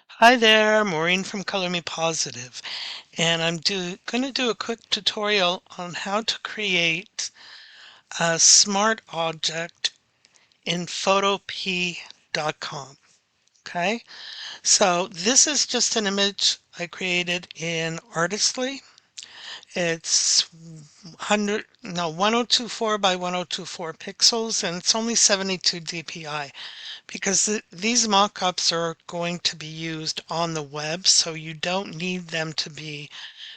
Hi there, Maureen from Color Me Positive, and I'm going to do a quick tutorial on how to create a smart object in Photopea.com. Okay, so this is just an image I created in Artistly. It's 1024 by 1024 pixels, and it's only 72 dpi. Because these mock-ups are going to be used on the web, so you don't need them to be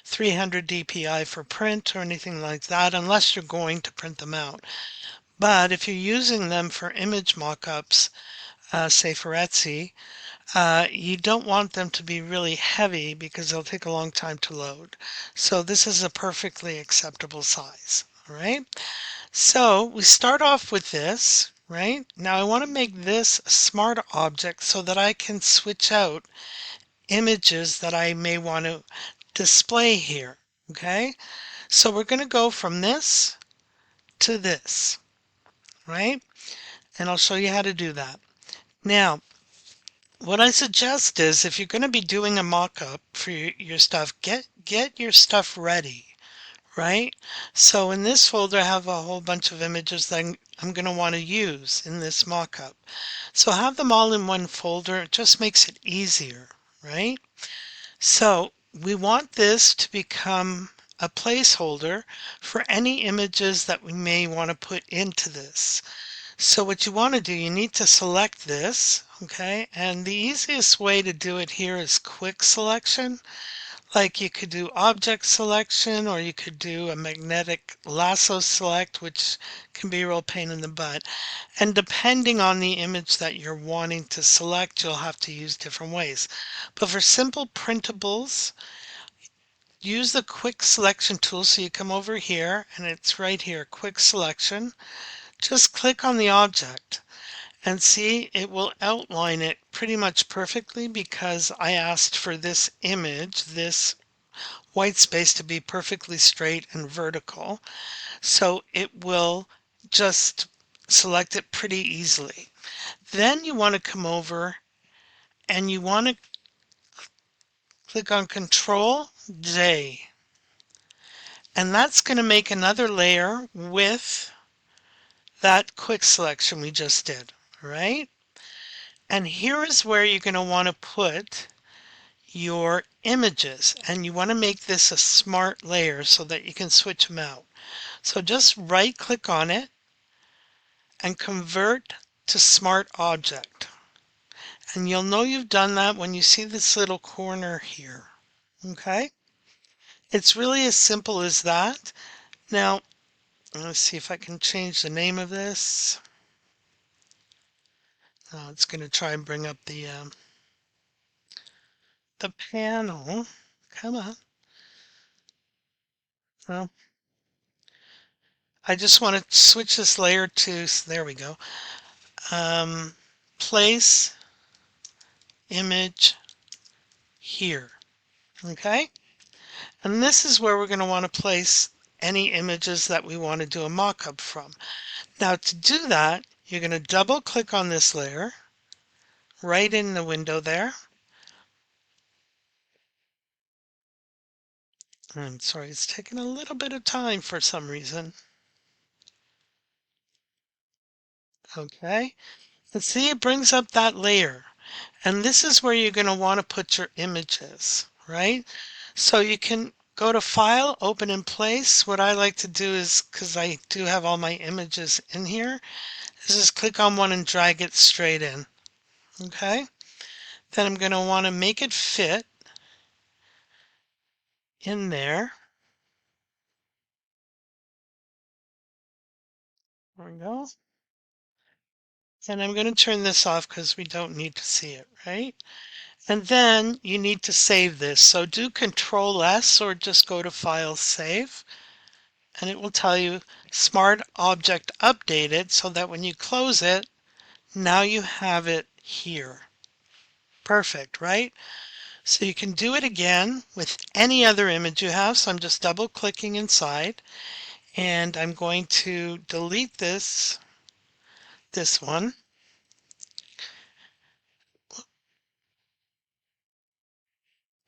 300 dpi for print or anything like that unless you're going to print them out. But if you're using them for image mock-ups, say for Etsy, you don't want them to be really heavy because they'll take a long time to load. So this is a perfectly acceptable size. All right. So we start off with this, right? Now I want to make this a smart object so that I can switch out images that I may want to display here, okay? So we're going to go from this to this, right? And I'll show you how to do that. Now, what I suggest is if you're going to be doing a mock-up for your stuff, get your stuff ready. Right? So in this folder, I have a whole bunch of images that I'm going to want to use in this mockup. So have them all in one folder. It just makes it easier, right? So we want this to become a placeholder for any images that we may want to put into this. So what you want to do, you need to select this, okay? And the easiest way to do it here is quick selection. Like you could do object selection or you could do a magnetic lasso select, which can be a real pain in the butt. And depending on the image that you're wanting to select, you'll have to use different ways. But for simple printables, use the quick selection tool. So you come over here and it's right here, quick selection. Just click on the object and see it will outline it pretty much perfectly because I asked for this image, this white space to be perfectly straight and vertical. So it will just select it pretty easily. Then you want to come over and you want to click on Control J. And that's going to make another layer with that quick selection we just did, right? And here is where you're going to want to put your images. And you want to make this a smart layer so that you can switch them out. So just right click on it and convert to smart object. And you'll know you've done that when you see this little corner here. Okay? It's really as simple as that. Now, let's see if I can change the name of this. It's going to try and bring up the panel. Come on. Well, I just want to switch this layer to, there we go. Um, Place image here. Okay? And this is where we're going to want to place any images that we want to do a mock-up from. Now to do that, you're going to double click on this layer right in the window there. I'm sorry, it's taking a little bit of time for some reason. Okay, and see it brings up that layer. And this is where you're going to want to put your images, right? So you can go to File, Open in Place. What I like to do is, because I do have all my images in here, is just click on one and drag it straight in. Okay, then I'm going to want to make it fit in there. There we go. And I'm going to turn this off because we don't need to see it, right? And then you need to save this. So do Control S or just go to File, Save. And it will tell you Smart Object Updated so that when you close it, now you have it here. Perfect, right? So you can do it again with any other image you have. So I'm just double clicking inside and I'm going to delete this one.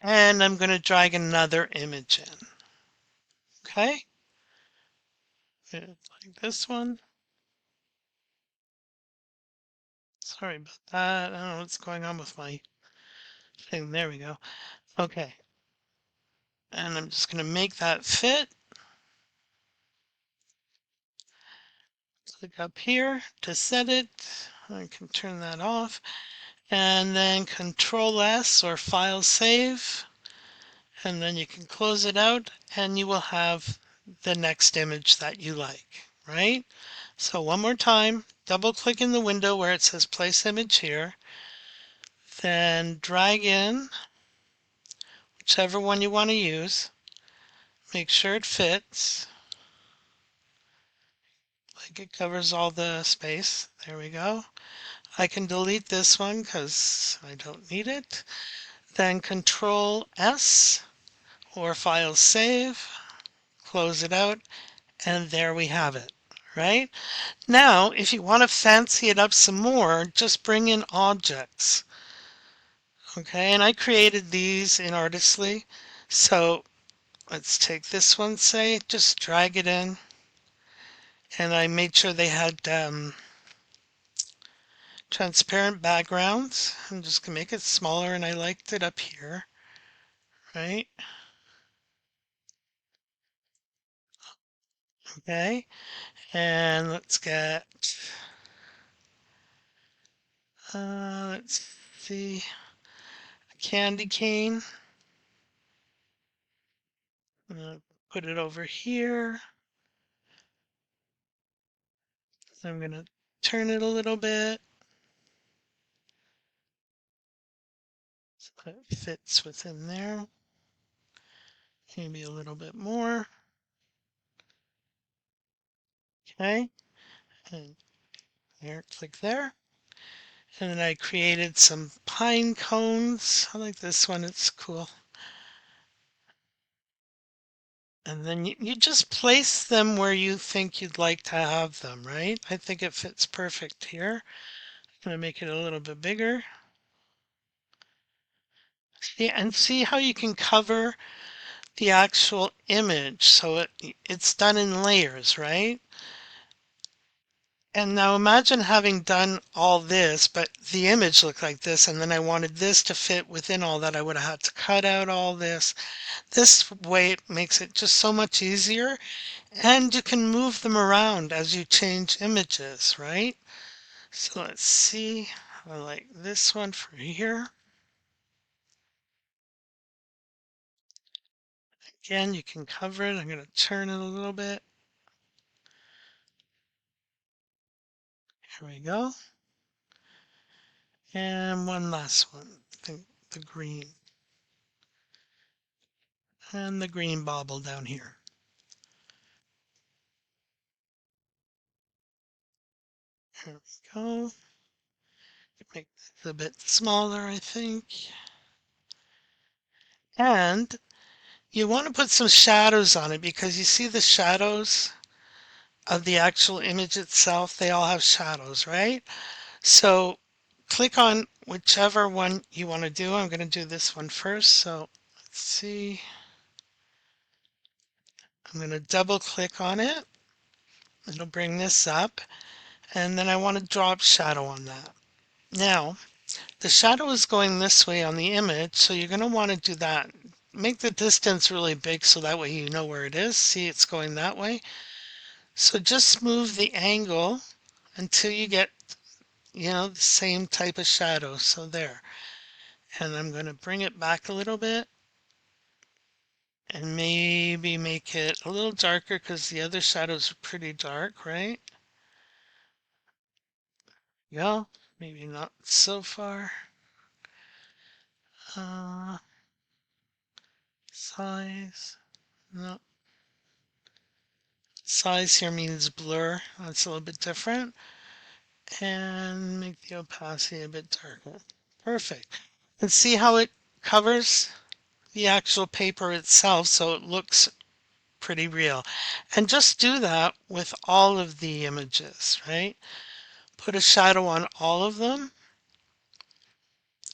And I'm going to drag another image in. Okay, like this one. Sorry about that. I don't know what's going on with my thing. There we go. Okay, and I'm just going to make that fit. Click up here to set it. I can turn that off. And then Control S or File Save. And then you can close it out and you will have the next image that you like, right? So one more time, double click in the window where it says Place Image here. Then drag in whichever one you want to use. Make sure it fits. Like it covers all the space. There we go. I can delete this one because I don't need it. Then Control S or File Save, close it out, and there we have it, right? Now, if you want to fancy it up some more, just bring in objects. Okay, and I created these in Artistly. So let's take this one, say, just drag it in. And I made sure they had transparent backgrounds. I'm just gonna make it smaller and I liked it up here, right? Okay, and let's see, a candy cane. I'm gonna put it over here. I'm gonna turn it a little bit so it fits within there. Maybe a little bit more. Okay, and there, click there. And then I created some pine cones. I like this one, it's cool. And then you just place them where you think you'd like to have them, right? I think it fits perfect here. I'm gonna make it a little bit bigger. See, and see how you can cover the actual image. So it's done in layers, right? And now imagine having done all this, but the image looked like this, and then I wanted this to fit within all that. I would have had to cut out all this. This way it makes it just so much easier, and you can move them around as you change images, right? So let's see. I like this one for here. Again, you can cover it. I'm going to turn it a little bit. Here we go. And one last one. I think the green. And the green bauble down here. Here we go. Make this a bit smaller, I think. And you want to put some shadows on it because you see the shadows of the actual image itself. They all have shadows, right? So click on whichever one you want to do. I'm going to do this one first. So let's see. I'm going to double click on it. It'll bring this up. And then I want to drop shadow on that. Now, the shadow is going this way on the image, so you're going to want to do that. Make the distance really big so that way you know where it is. See, it's going that way. So just move the angle until you get, the same type of shadow. So there. And I'm going to bring it back a little bit and maybe make it a little darker because the other shadows are pretty dark, right? Yeah, maybe not so far. Uh, Size, no. Size here means blur. That's a little bit different. And make the opacity a bit darker. Perfect. And see how it covers the actual paper itself so it looks pretty real. And just do that with all of the images, right? Put a shadow on all of them.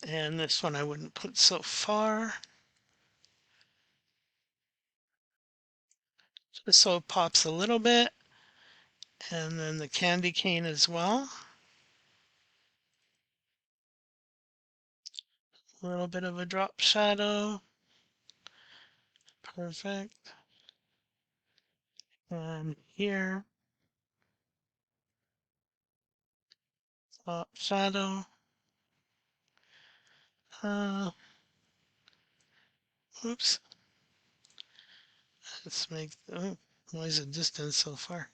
And this one I wouldn't put so far. just so it pops a little bit, and then the candy cane as well. A little bit of a drop shadow. Perfect. And here, drop shadow. Uh, Oops. Let's make, oh, why is it distance so far?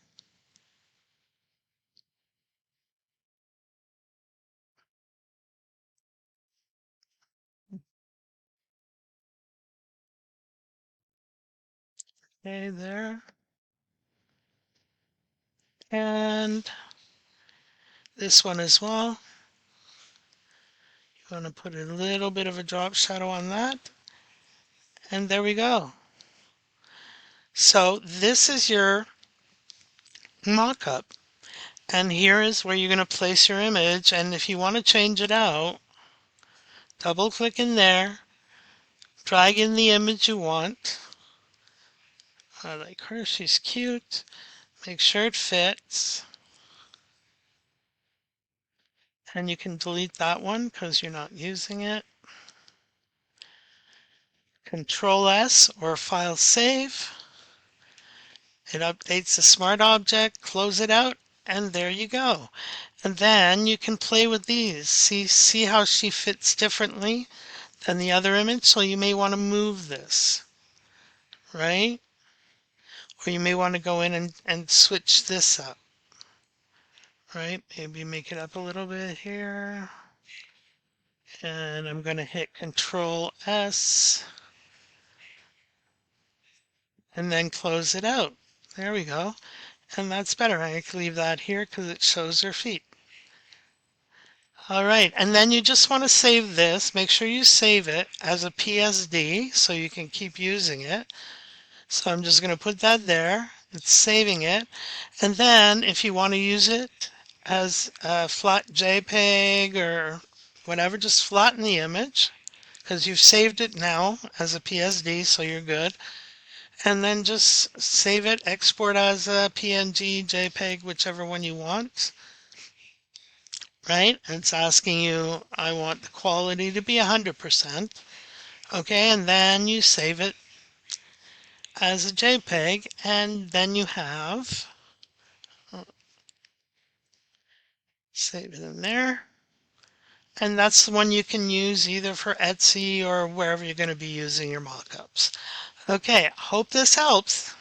Okay, there. And this one as well. You want to put a little bit of a drop shadow on that. And there we go. So this is your mock-up. And here is where you're going to place your image. And if you want to change it out, double click in there, drag in the image you want. I like her, she's cute. Make sure it fits. And you can delete that one because you're not using it. Control S or File Save. It updates the smart object, close it out, and there you go. And then you can play with these. See how she fits differently than the other image? So you may want to move this, right? Or you may want to go in and switch this up, right? Maybe make it up a little bit here. And I'm going to hit Control S and then close it out. There we go. And that's better. I can leave that here because it shows her feet. All right, and then you just want to save this. Make sure you save it as a PSD so you can keep using it. So I'm just going to put that there. It's saving it. And then if you want to use it as a flat JPEG or whatever, just flatten the image because you've saved it now as a PSD, so you're good. And then just save it, export as a PNG, JPEG, whichever one you want. Right? It's asking you, I want the quality to be 100%. Okay, and then you save it as a JPEG, and then you have, save it in there. And that's the one you can use either for Etsy or wherever you're going to be using your mockups. Okay, hope this helps.